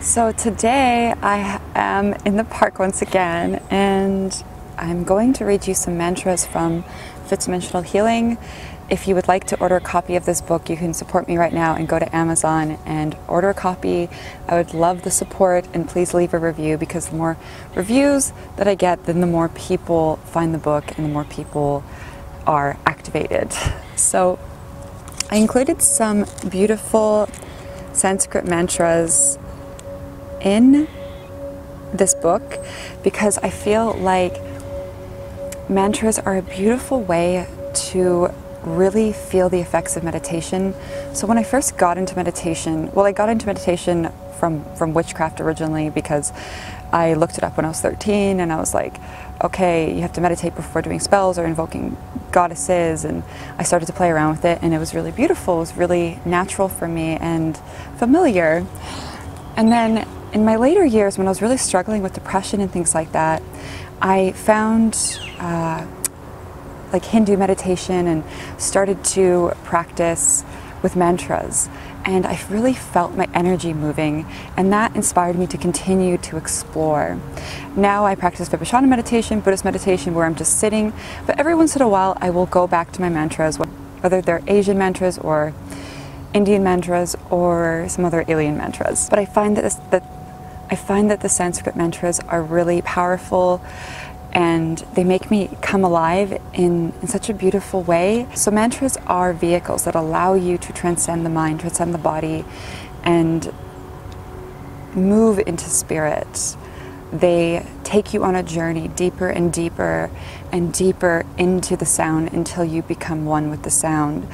So today I am in the park once again, and I'm going to read you some mantras from Fifth Dimensional Healing. If you would like to order a copy of this book, you can support me right now and go to Amazon and order a copy. I would love the support, and please leave a review, because the more reviews that I get, then the more people find the book and the more people are activated. So I included some beautiful Sanskrit mantras in this book because I feel like mantras are a beautiful way to really feel the effects of meditation. So when I first got into meditation, well, I got into meditation from witchcraft originally because I looked it up when I was 13 and I was like, okay, you have to meditate before doing spells or invoking goddesses, and I started to play around with it and it was really beautiful. It was really natural for me and familiar. And then in my later years, when I was really struggling with depression and things like that, I found like Hindu meditation and started to practice with mantras. And I really felt my energy moving, and that inspired me to continue to explore. Now I practice Vipassana meditation, Buddhist meditation, where I'm just sitting, but every once in a while I will go back to my mantras, whether they're Asian mantras or Indian mantras or some other alien mantras. But I find that the Sanskrit mantras are really powerful, and they make me come alive in such a beautiful way. So mantras are vehicles that allow you to transcend the mind, transcend the body, and move into spirit. They take you on a journey deeper and deeper and deeper into the sound until you become one with the sound.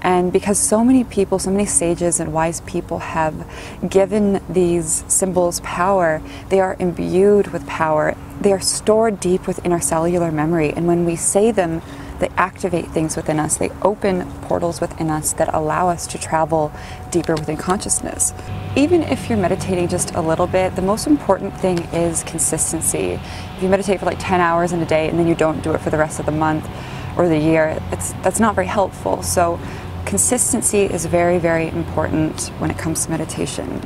And because so many people, so many sages and wise people have given these symbols power, they are imbued with power. They are stored deep within our cellular memory. And when we say them, they activate things within us. They open portals within us that allow us to travel deeper within consciousness. Even if you're meditating just a little bit, the most important thing is consistency. If you meditate for like 10 hours in a day and then you don't do it for the rest of the month or the year, that's not very helpful. So consistency is very, very important when it comes to meditation.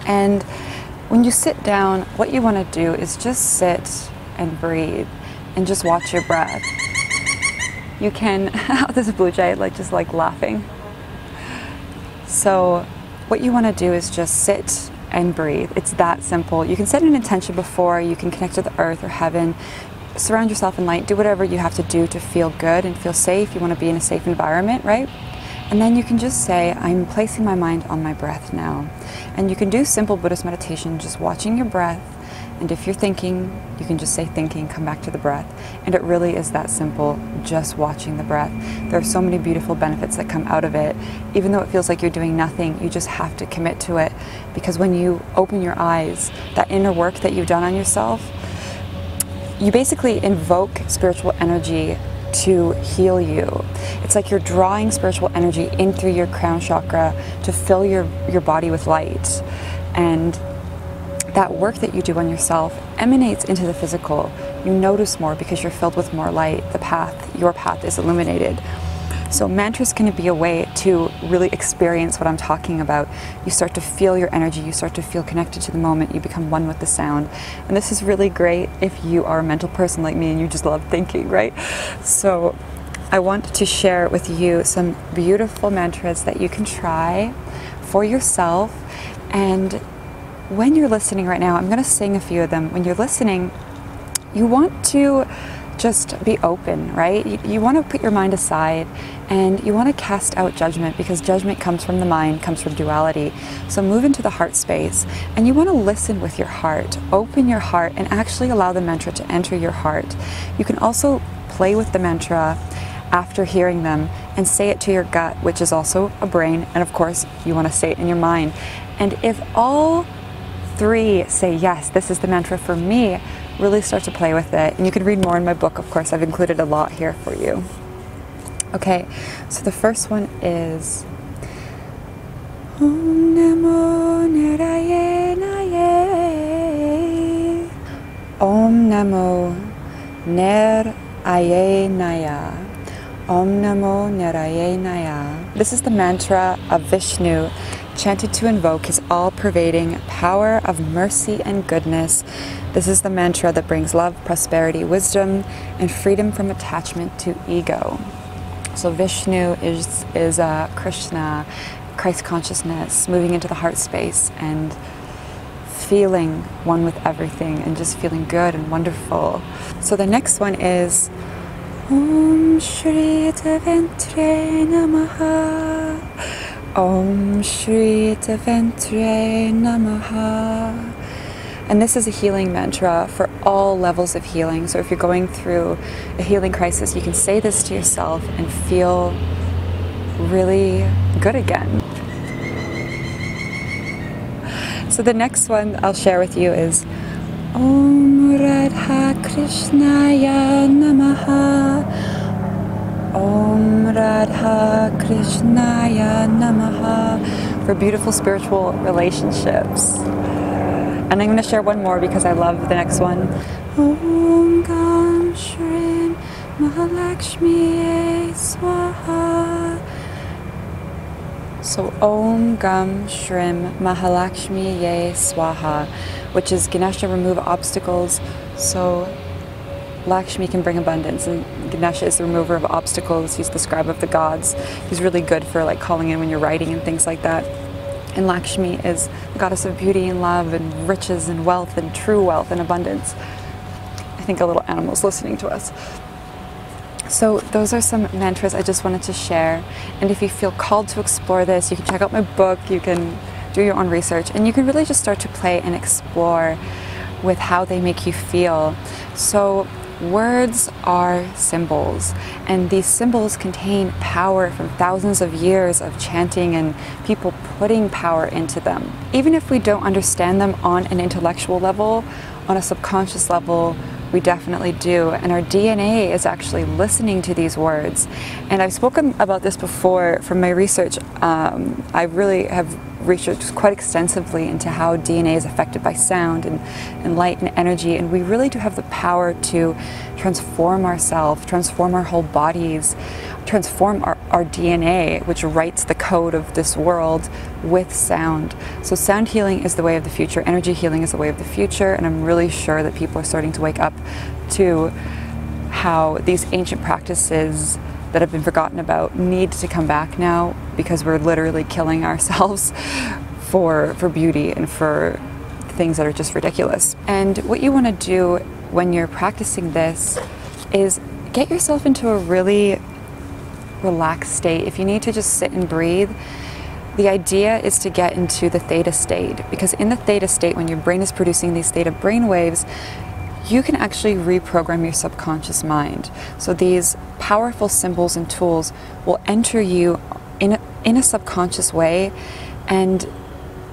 And when you sit down, what you want to do is just sit and breathe and just watch your breath. You can, there's a blue jay just laughing. So what you want to do is just sit and breathe. It's that simple. You can set an intention before, you can connect to the earth or heaven, surround yourself in light, do whatever you have to do to feel good and feel safe. You want to be in a safe environment, right? And then you can just say, I'm placing my mind on my breath now. And you can do simple Buddhist meditation, just watching your breath. And if you're thinking, you can just say thinking, come back to the breath. And it really is that simple, just watching the breath. There are so many beautiful benefits that come out of it. Even though it feels like you're doing nothing, you just have to commit to it. Because when you open your eyes, that inner work that you've done on yourself, you basically invoke spiritual energy to heal you. It's like you're drawing spiritual energy in through your crown chakra to fill your body with light. And that work that you do on yourself emanates into the physical. You notice more because you're filled with more light. Your path is illuminated. So mantras can be a way to really experience what I'm talking about. You start to feel your energy, you start to feel connected to the moment, you become one with the sound. And this is really great if you are a mental person like me and you just love thinking, right? So I want to share with you some beautiful mantras that you can try for yourself. And when you're listening right now, I'm going to sing a few of them. When you're listening, you want to just be open, right? You want to put your mind aside and you want to cast out judgment, because judgment comes from the mind, comes from duality. So move into the heart space and you want to listen with your heart. Open your heart and actually allow the mantra to enter your heart. You can also play with the mantra after hearing them and say it to your gut, which is also a brain, and of course you want to say it in your mind. And if all three say, yes, this is the mantra for me, really start to play with it. And you can read more in my book, of course. I've included a lot here for you. Okay, so the first one is Om Namo Narayanaya. Om Namo Narayanaya. Om Namo Narayanaya. This is the mantra of Vishnu chanted to invoke his all-pervading power of mercy and goodness. This is the mantra that brings love, prosperity, wisdom, and freedom from attachment to ego. So Vishnu is Krishna, Christ consciousness, moving into the heart space and feeling one with everything and just feeling good and wonderful. So the next one is Om Shri Deventre Namaha. Om Shri Deventre Namaha. And this is a healing mantra for all levels of healing. So if you're going through a healing crisis, you can say this to yourself and feel really good again. So the next one I'll share with you is Om Radha Krishnaya Namaha. Om Radha Krishnaya Namaha, for beautiful spiritual relationships. And I'm going to share one more because I love the next one. Om Gam Shrim Mahalakshmi Swaha. So Om Gam Shrim Mahalakshmi Ye Swaha, which is Ganesha, remove obstacles. So Lakshmi can bring abundance, and Ganesha is the remover of obstacles. He's the scribe of the gods. He's really good for like calling in when you're writing and things like that. And Lakshmi is the goddess of beauty and love and riches and wealth and true wealth and abundance. I think a little animal's listening to us. So those are some mantras I just wanted to share. And if you feel called to explore this, you can check out my book, you can do your own research, and you can really just start to play and explore with how they make you feel. So words are symbols, and these symbols contain power from thousands of years of chanting and people putting power into them. Even if we don't understand them on an intellectual level, on a subconscious level, we definitely do. And our DNA is actually listening to these words. And I've spoken about this before from my research. I really have researched quite extensively into how DNA is affected by sound and light and energy, and we really do have the power to transform ourselves, transform our whole bodies, transform our DNA, which writes the code of this world with sound. So sound healing is the way of the future, energy healing is the way of the future, and I'm really sure that people are starting to wake up to how these ancient practices that have been forgotten about need to come back now, because we're literally killing ourselves for beauty and for things that are just ridiculous. And what you want to do when you're practicing this is get yourself into a really relaxed state. If you need to just sit and breathe, the idea is to get into the theta state, because in the theta state, when your brain is producing these theta brain waves, you can actually reprogram your subconscious mind. So these powerful symbols and tools will enter you in a subconscious way, and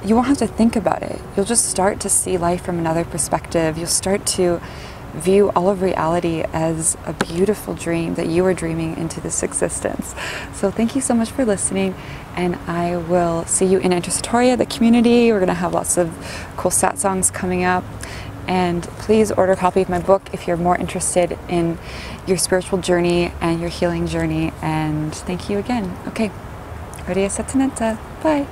you won't have to think about it. You'll just start to see life from another perspective. You'll start to view all of reality as a beautiful dream that you are dreaming into this existence. So thank you so much for listening, and I will see you in Intercitoria, the community. We're going to have lots of cool satsangs coming up. And please order a copy of my book if you're more interested in your spiritual journey and your healing journey. And thank you again. Okay. Bye.